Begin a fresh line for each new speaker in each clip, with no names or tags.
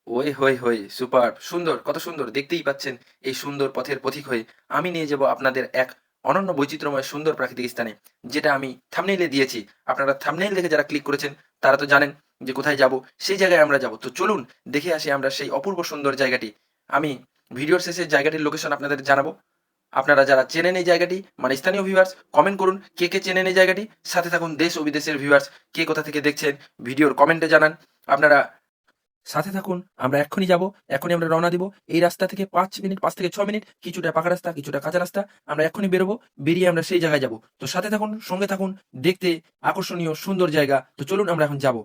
ওই হই হই সুপার সুন্দর, কত সুন্দর দেখতেই পাচ্ছেন। এই সুন্দর পথের পথিক হয়ে আমি নিয়ে যাব আপনাদের এক অনন্য বৈচিত্র্যময় সুন্দর প্রাকৃতিক স্থানে, যেটা আমি থাম্বনেইলে দিয়েছি। আপনারা থাম্বনেইল দেখে যারা ক্লিক করেছেন তারা তো জানেন যে কোথায় যাব। সেই জায়গায় আমরা যাব। তো চলুন দেখে আসি আমরা সেই অপূর্ব সুন্দর জায়গাটি। আমি ভিডিওর শেষে জায়গাটির লোকেশন আপনাদের জানাবো। আপনারা যারা চেনেন এই জায়গাটি মানে স্থানীয় ভিউয়ার্স কমেন্ট করুন কে চেনেন এই জায়গাটি। সাথে থাকুন দেশ ও বিদেশের ভিউয়ার্স কে কোথা থেকে দেখছেন ভিডিওর কমেন্টে জানান। আপনারা সাথে থাকুন। আমরা এক্ষুনি যাব। এখনই আমরা রওনা দিব। এই রাস্তা থেকে ৫ মিনিট ৫ থেকে ৬ মিনিট কিছুটা পাকা রাস্তা, কিছুটা কাঁচা রাস্তা। আমরা এক্ষুনি বেরোবো। বেরিয়ে আমরা সেই জায়গায় যাব। তো সাথে থাকুন, সঙ্গে থাকুন। দেখতে আকর্ষণীয় সুন্দর জায়গা। তো চলুন আমরা এখন যাব।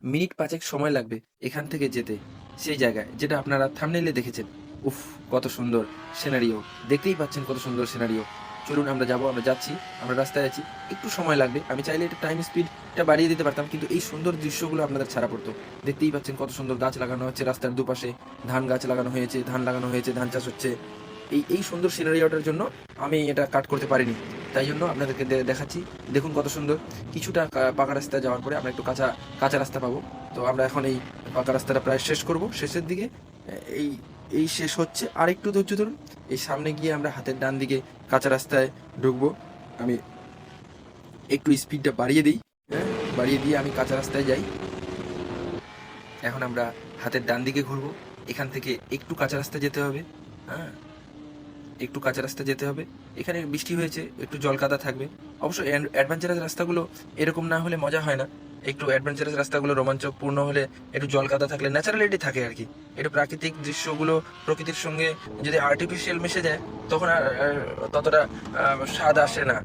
মিনিট ৫ এক সময় লাগবে এখান থেকে যেতে সেই জায়গায় যেটা আপনারা থাম্বনেইলে দেখেছেন। উফ! কত সুন্দর সিনারিও। দেখতেই পাচ্ছেন কত সুন্দর সিনারিও। চলুন আমরা যাব, আমরা যাচ্ছি, আমরা রাস্তায় আছি। একটু সময় লাগবে। আমি চাইলে এটা টাইম স্পিডটা বাড়িয়ে দিতে পারতাম কিন্তু এই সুন্দর দৃশ্যগুলো আপনাদের ছাড়া পড়তো। দেখতেই পাচ্ছেন কত সুন্দর গাছ লাগানো হচ্ছে রাস্তার দুপাশে। ধান গাছ লাগানো হয়েছে, ধান লাগানো হয়েছে, ধান চাষ হচ্ছে। এই সুন্দর সিনারিওটার জন্য আমি এটা কাট করতে পারিনি। তাই জন্য আপনাদেরকে দেখাচ্ছি। দেখুন কত সুন্দর। কিছুটা পাকা রাস্তায় যাওয়ার পরে আমরা একটু কাঁচা কাঁচা রাস্তা পাবো। তো আমরা এখন এই পাকা রাস্তাটা প্রায় শেষ করব। শেষের দিকে এই এই শেষ হচ্ছে। আরেকটু ধৈর্য ধরুন। এই সামনে গিয়ে আমরা হাতের ডান দিকে কাঁচা রাস্তায় ঢুকবো। আমি একটু স্পিডটা বাড়িয়ে দিই। হ্যাঁ? বাড়িয়ে দিয়ে আমি কাঁচা রাস্তায় যাই। এখন আমরা হাতের ডান দিকে ঘুরবো। এখান থেকে একটু কাঁচা রাস্তায় যেতে হবে। হ্যাঁ? একটু কাঁচা রাস্তায় যেতে হবে। এখানে বৃষ্টি হয়েছে, একটু জলকাদা থাকবে। অবশ্য অ্যাডভেঞ্চারাস রাস্তাগুলো এরকম না হলে মজা হয় না। একটু অ্যাডভেঞ্চারাস রাস্তাগুলো রোমাঞ্চকপূর্ণ হলে একটু জলকাদা থাকলে ন্যাচারালিটি থাকে আরকি। একটু প্রাকৃতিক দৃশ্যগুলো প্রকৃতির সঙ্গে যদি আর্টিফিশিয়াল মিশে যায় তখন আর ততটা স্বাদ আসে না।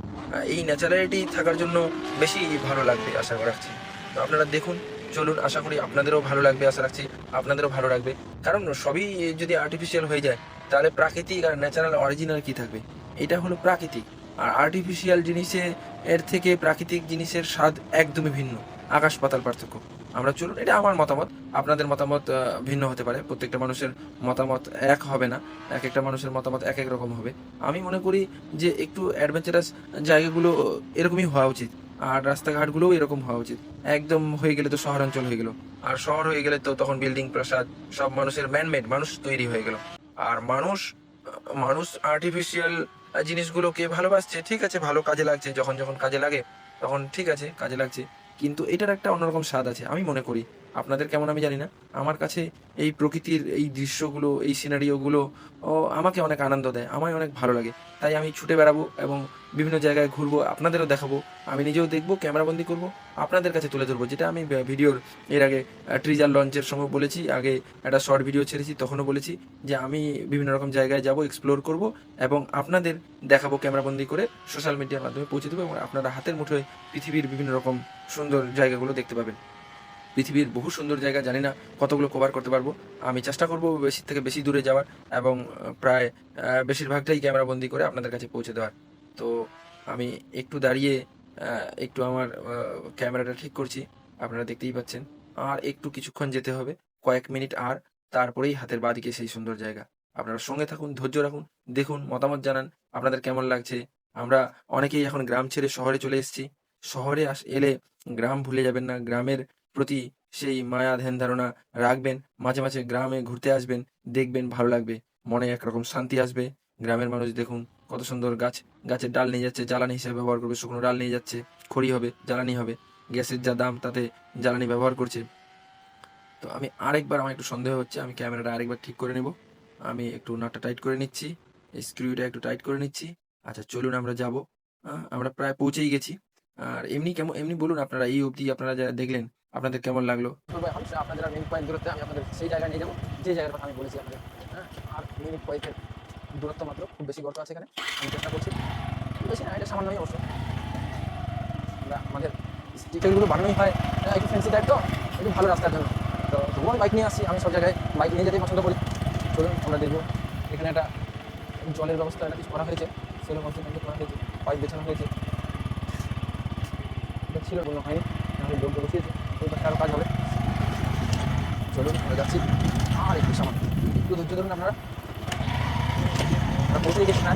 এই ন্যাচারালিটি থাকার জন্য বেশি ভালো লাগবে আশা রাখছি। তো আপনারা দেখুন, চলুন আশা করি আপনাদেরও ভালো লাগবে আশা রাখছি। আপনাদেরও ভালো লাগবে। কারণ সবই যদি আর্টিফিশিয়াল হয়ে যায় তাহলে প্রাকৃতিক আর ন্যাচারাল অরিজিনাল কি থাকবে? এটা হলো প্রাকৃতিক। আর আর্টিফিশিয়াল জিনিসে এর থেকে প্রাকৃতিক জিনিসের স্বাদ একদমই ভিন্ন। আকাশ পাতাল পার্থক্য। আমরা চলুন, এটা আমার মতামত। আপনাদের মতামত ভিন্ন হতে পারে। প্রত্যেকটা মানুষের মতামত এক হবে না। একেকটা মানুষের মতামত একেক রকম হবে। আমি মনে করি যে একটু অ্যাডভেঞ্চারাস জায়গাগুলো এরকমই হওয়া উচিত। আর রাস্তাঘাটগুলোও এরকম হওয়া উচিত। একদম হয়ে গেলে তো শহরাঞ্চল হয়ে গেল। আর শহর হয়ে গেলে তো তখন বিল্ডিং, প্রাসাদ সব মানুষের ম্যান মেড, মানুষ তৈরি হয়ে গেল। আর মানুষ আর্টিফিশিয়াল জিনিসগুলোকে ভালোবাসছে। ঠিক আছে, ভালো কাজে লাগছে। যখন কাজে লাগে তখন ঠিক আছে, কাজে লাগছে। কিন্তু এটার একটা অন্যরকম স্বাদ আছে আমি মনে করি। আপনাদের কেমন আমি জানি না। আমার কাছে এই প্রকৃতির এই দৃশ্যগুলো, এই সিনারিওগুলো আমাকে অনেক আনন্দ দেয়। আমায় অনেক ভালো লাগে। তাই আমি ছুটে বেড়াবো এবং বিভিন্ন জায়গায় ঘুরবো, আপনাদেরও দেখাবো। আমি নিজেও দেখবো, ক্যামেরাবন্দি করবো, আপনাদের কাছে তুলে ধরবো। যেটা আমি ভিডিওর এর আগে ট্রিজার লঞ্চের সময় বলেছি, আগে একটা শর্ট ভিডিও ছেড়েছি তখনও বলেছি যে আমি বিভিন্ন রকম জায়গায় যাবো, এক্সপ্লোর করবো এবং আপনাদের দেখাবো ক্যামেরাবন্দি করে সোশ্যাল মিডিয়ার মাধ্যমে পৌঁছে দেবো এবং আপনারা হাতের মুঠোয় পৃথিবীর বিভিন্ন রকম সুন্দর জায়গাগুলো দেখতে পাবেন। পৃথিবীর বহু সুন্দর জায়গা, জানি না কতগুলো কভার করতে পারবো। আমি চেষ্টা করবো বেশি থেকে বেশি দূরে যাওয়ার এবং প্রায় বেশিরভাগটাই ক্যামেরাবন্দি করে আপনাদের কাছে পৌঁছে দেওয়ার। তো আমি একটু দাঁড়িয়ে একটু আমার ক্যামেরাটা ঠিক করছি। আপনারা দেখতেই পাচ্ছেন। আর একটু কিছুক্ষণ যেতে হবে। কয়েক মিনিট আর। তারপরেই হাতের বাঁদিকে সেই সুন্দর জায়গা। আপনারা সঙ্গে থাকুন, ধৈর্য রাখুন, দেখুন, মতামত জানান আপনাদের কেমন লাগছে। আমরা অনেকেই এখন গ্রাম ছেড়ে শহরে চলে এসেছি। শহরে এলে গ্রাম ভুলে যাবেন না। গ্রামের প্রতি সেই মায়া ধ্যান ধারণা রাখবেন। মাঝে মাঝে গ্রামে ঘুরতে আসবেন, দেখবেন ভালো লাগবে। মনে একরকম শান্তি আসবে। গ্রামের মানুষ দেখুন কত সুন্দর গাছের ডাল নিয়ে যাচ্ছে, জ্বালানি হিসেবে ব্যবহার করবে। শুকনো ডাল নিয়ে যাচ্ছে, খড়ি হবে, জ্বালানি হবে। গ্যাসের যা দাম তাতে জ্বালানি ব্যবহার করছে। তো আমি আরেকবার, আমার একটু সন্দেহ হচ্ছে, আমি ক্যামেরাটা আরেকবার ঠিক করে নেব। আমি একটু নাটটা টাইট করে নিচ্ছি, স্ক্রুটা একটু টাইট করে নিচ্ছি। আচ্ছা চলুন আমরা যাব। আমরা প্রায় পৌঁছেই গেছি। আর এমনি বলুন আপনারা এই অবধি আপনারা যারা দেখলেন আপনাদের কেমন লাগলো?
করবো এখন আপনাদের মেন পয়েন্ট দূরত্বে আমি আপনাদের সেই জায়গায় নিয়ে যাবো যে জায়গার কথা আমি বলেছি আপনাদের। হ্যাঁ, আর মিনিট কয়েকের দূরত্ব মাত্র, খুব বেশি গর্ত আছে এখানে। আমি চেষ্টা করছি, খুব বেশি না, এটা সামান্যই অবশ্য। আমরা আমাদের স্টিকারগুলো বানানোই হয় একটু ফ্যান্সি টাইপ, তো একটু ভালো রাস্তার জন্য। তো তবুও আমি বাইক নিয়ে আসছি, আমি সব জায়গায় বাইক নিয়ে যেতেই পছন্দ করি। চলুন আমরা দেখবো। এখানে একটা জলের ব্যবস্থা একটা কিছু করা হয়েছে, সেলো কনসেন্ট করা হয়েছে, পাইপ বেছানো হয়েছে। এটা ছিল কোনো হয়নি, আমি যোগ্য বসিয়েছি, ওই পাশে আরও কাজ হবে। চলুন আমরা যাচ্ছি। আর একটু সামান্য, একটু ধৈর্য ধরুন আপনারা। আমরা পৌঁছেই গেছি না।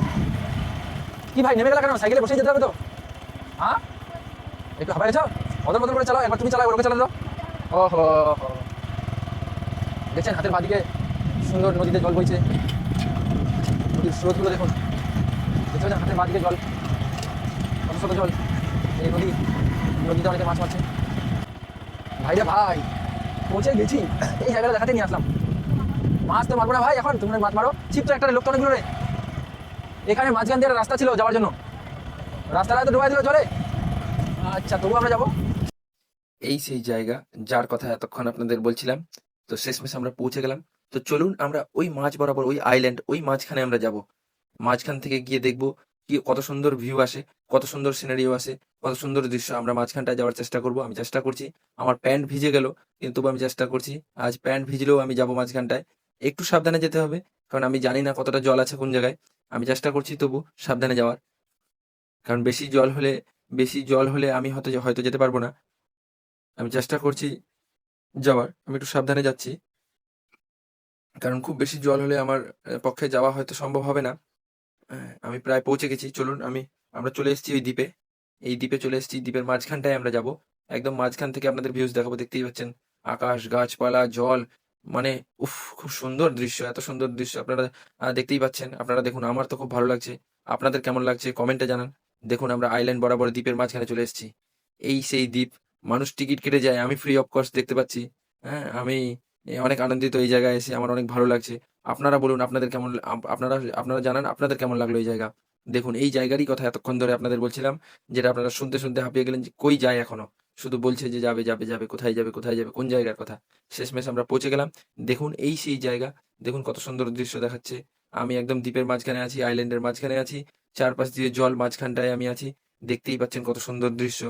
কি ভাই নেমে গেল কেন? সাইকেলে বসেই যেতে হবে তো? হ্যাঁ, একটু হাঁপাই গেছো? ওদের মতন করে চালাও, একবার তুমি চালাও, ওকে চালানো দাও। ওহো, দেখছেন হাতের বাদিকে সুন্দর নদীতে জল বইছে, নদীর স্রোতগুলো দেখুন, দেখতে পাচ্ছেন হাতের বাদিকে জল, কত শত জল। এই নদীতে অনেকে মাছ মারছে। ভাই রে ভাই, পৌঁছে গেছি, এই জায়গাটা দেখাতে নিয়ে আসলাম। মাছ তো মারবো না ভাই এখন, তোমরা মাছ মারো। ছিপ তো একটা লোক তো অনেকগুলো রে। এখানে মাঝখান দিয়ে একটা রাস্তা ছিল যাওয়ার জন্য, রাস্তাটা তো ডুবাই দিল জলে। আচ্ছা, তবু আমরা যাবো।
এই সেই জায়গা যার কথা এতক্ষণ আপনাদের বলছিলাম। তো শেষমেশ আমরা পৌঁছে গেলাম। তো চলুন আমরা ওই মাঝ বরাবর ওই আইল্যান্ড ওই মাঝখানে আমরা যাব। মাঝখান থেকে গিয়ে দেখব কি কত সুন্দর ভিউ আসে, কত সুন্দর সিনারিও আসে, কত সুন্দর দৃশ্য। আমরা মাঝখানটায় যাওয়ার চেষ্টা করব, আমি চেষ্টা করছি। আমার প্যান্ট ভিজে গেল, কিন্তু তবু আমি চেষ্টা করছি। আজ প্যান্ট ভিজলেও আমি যাব মাঝখানটায়। একটু সাবধানে যেতে হবে, কারণ আমি জানি না কতটা জল আছে কোন জায়গায়। আমি চেষ্টা করছি তবু সাবধানে যাওয়ার, কারণ বেশি জল হলে আমি হয়তো হয়তো যেতে পারবো না। আমি চেষ্টা করছি যাওয়ার, আমি একটু সাবধানে যাচ্ছি, কারণ খুব বেশি জল হলে আমার পক্ষে যাওয়া হয়তো সম্ভব হবে না। আমি প্রায় পৌঁছে গেছি। চলুন আমরা চলে এসেছি ওই দ্বীপে। এই দ্বীপে চলে এসেছি, দ্বীপের মাঝখানটায় আমরা যাব। একদম মাঝখান থেকে আপনাদের ভিউজ দেখাবো, দেখতেই পাচ্ছেন আকাশ, গাছপালা, জল, মানে উফ, খুব সুন্দর দৃশ্য, এত সুন্দর দৃশ্য আপনারা দেখতেই পাচ্ছেন। আপনারা দেখুন, আমার তো খুব ভালো লাগছে। আপনাদের কেমন লাগছে কমেন্টে জানান। দেখুন আমরা আইল্যান্ড বরাবর দ্বীপের মাঝখানে চলে এসেছি। এই সেই দ্বীপ, মানুষ টিকিট কেটে যায়, আমি ফ্রি অফ কস্ট দেখতে পাচ্ছি। হ্যাঁ, আমি অনেক আনন্দিত এই জায়গায় এসে, আমার অনেক ভালো লাগছে। আপনারা বলুন আপনাদের কেমন, আপনারা আপনারা জানান আপনাদের কেমন লাগলো এই জায়গা। দেখুন এই জায়গারই কথা এতক্ষণ ধরে আপনাদের বলছিলাম, যেটা আপনারা শুনতে শুনতে হাঁপিয়ে গেলেন যে কই যায় এখনো, শুধু বলছে যে যাবে যাবে যাবে, কোথায় যাবে কোথায় যাবে, কোন জায়গার কথা। শেষমেশ আমরা পৌঁছে গেলাম। দেখুন এই সেই জায়গা, দেখুন কত সুন্দর দৃশ্য দেখাচ্ছে। আমি একদম দ্বীপের মাঝখানে আছি, আইল্যান্ডের মাঝখানে আছি, চারপাশ দিয়ে জল, মাঝখানটায় আমি আছি। দেখতেই পাচ্ছেন কত সুন্দর দৃশ্য।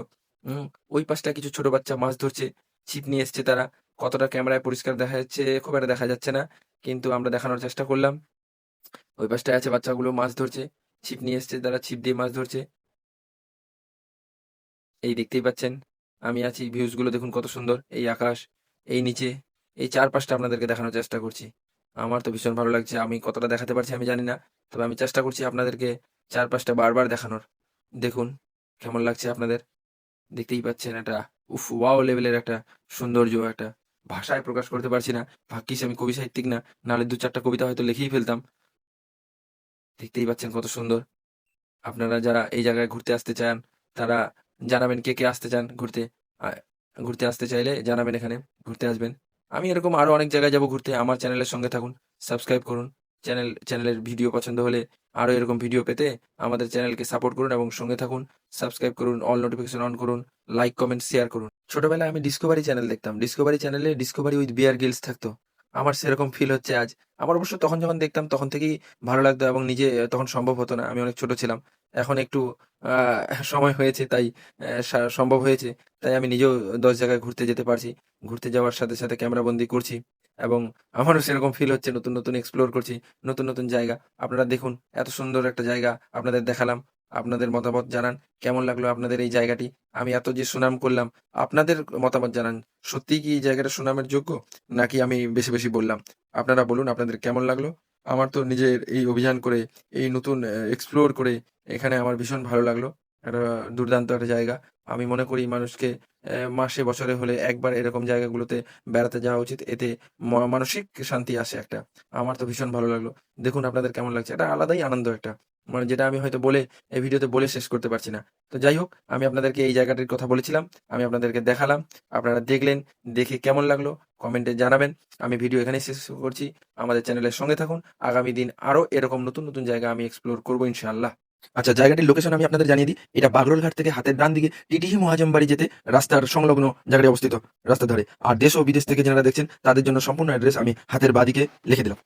ওই পাশটা কিছু ছোট বাচ্চা মাছ ধরছে, ছিপ নিয়ে এসছে তারা। কতটা ক্যামেরায় পরিষ্কার দেখা যাচ্ছে খুব একটা দেখা যাচ্ছে না, কিন্তু আমরা দেখানোর চেষ্টা করলাম। ওই পাশটায় আছে বাচ্চাগুলো মাছ ধরছে, ছিপ নিয়ে এসছে তারা, ছিপ দিয়ে মাছ ধরছে। এই দেখতেই পাচ্ছেন আমি আছি, ভিউজ গুলো দেখুন কত সুন্দর, এই আকাশ, এই নিচে, এই চারপাশটা আপনাদেরকে দেখানোর চেষ্টা করছি। আমার তো ভীষণ ভালো লাগছে। আমি কতটা দেখাতে পারছি আমি জানি না, তবে আমি চেষ্টা করছি আপনাদেরকে চারপাশটা বারবার দেখানোর। দেখুন কেমন লাগছে আপনাদের, দেখতেই পাচ্ছেন এটা উফ, ওয়াও লেভেলের একটা সৌন্দর্য, একটা ভাষায় প্রকাশ করতে পারছি না। ভাগ্যিস আমি কবি সাহিত্যিক না, নাহলে দু চারটা কবিতা হয়তো লিখেই ফেলতাম। দেখতেই পাচ্ছেন কত সুন্দর। আপনারা যারা এই জায়গায় ঘুরতে আসতে চান, তারা জানাবেন কে কে আসতে চান ঘুরতে। ঘুরতে আসতে চাইলে জানাবেন, এখানে ঘুরতে আসবেন। আমি এরকম আরো অনেক জায়গায় যাব ঘুরতে। আমার চ্যানেলের সঙ্গে থাকুন, সাবস্ক্রাইব করুন। চ্যানেলের ভিডিও পছন্দ হলে, আরো এরকম ভিডিও পেতে আমাদের চ্যানেলকে সাপোর্ট করুন এবং সঙ্গে থাকুন। সাবস্ক্রাইব করুন, অল নোটিফিকেশন অন করুন, লাইক কমেন্ট শেয়ার করুন। ছোটবেলায় আমি ডিসকভারি চ্যানেল দেখতাম, ডিসকভারি চ্যানেলে ডিসকভারি উইথ বিয়ার গিলস থাকতো। আমার সেরকম ফিল হচ্ছে আজ। আমার অবশ্য তখন যখন দেখতাম তখন থেকেই ভালো লাগতো, এবং নিজে তখন সম্ভব হতো না, আমি অনেক ছোট ছিলাম। এখন একটু সময় হয়েছে, তাই সম্ভব হয়েছে, তাই আমি নিজেও 10 জায়গায় ঘুরতে যেতে পারছি। ঘুরতে যাওয়ার সাথে সাথে ক্যামেরা বন্দি করছি, এবং আমারও সেরকম ফিল হচ্ছে, নতুন নতুন এক্সপ্লোর করছি, নতুন নতুন জায়গা। আপনারা দেখুন এত সুন্দর একটা জায়গা আপনাদের দেখালাম। আপনাদের মতামত জানান, কেমন লাগলো আপনাদের এই জায়গাটি। আমি এত যে সুনাম করলাম, আপনাদের মতামত জানান, সত্যিই কি এই জায়গাটা সুনামের যোগ্য, নাকি আমি বেশি বেশি বললাম। আপনারা বলুন আপনাদের কেমন লাগলো। আমার তো নিজের এই অভিযান করে, এই নতুন এক্সপ্লোর করে এখানে আমার ভীষণ ভালো লাগলো। একটা দুর্দান্ত একটা জায়গা। আমি মনে করি মানুষকে মাসে বছরে হলে একবার এরকম জায়গাগুলোতে বেড়াতে যাওয়া উচিত। এতে মানসিক শান্তি আসে একটা। আমার তো ভীষণ ভালো লাগলো। দেখুন আপনাদের কেমন লাগছে। এটা আলাদাই আনন্দ একটা। মানে যেটা আমি হয়তো বলে এই ভিডিওতে বলে শেষ করতে পারছি না। তো যাই হোক, আমি আপনাদেরকে এই জায়গাটির কথা বলেছিলাম। আমি আপনাদেরকে দেখালাম। আপনারা দেখলেন। দেখে কেমন লাগলো কমেন্টে জানাবেন। আমি ভিডিও এখানেই শেষ করছি। আমাদের চ্যানেলের সঙ্গে থাকুন। আগামী দিন আরো এরকম নতুন নতুন জায়গা আমি এক্সপ্লোর করবো ইনশাআল্লাহ। আচ্ছা, জায়গাটির লোকেশন আমি আপনাদের জানিয়ে দিই। এটা বাগরোল ঘাট থেকে হাতের ডান দিকে টিটিহি মহাজম বাড়ি যেতে রাস্তার সংলগ্ন জায়গাটি অবস্থিত, রাস্তার ধারে। আর দেশ ও বিদেশ থেকে যারা দেখছেন তাদের জন্য সম্পূর্ণ অ্যাড্রেস আমি হাতের বাদিকে লিখে দিলাম।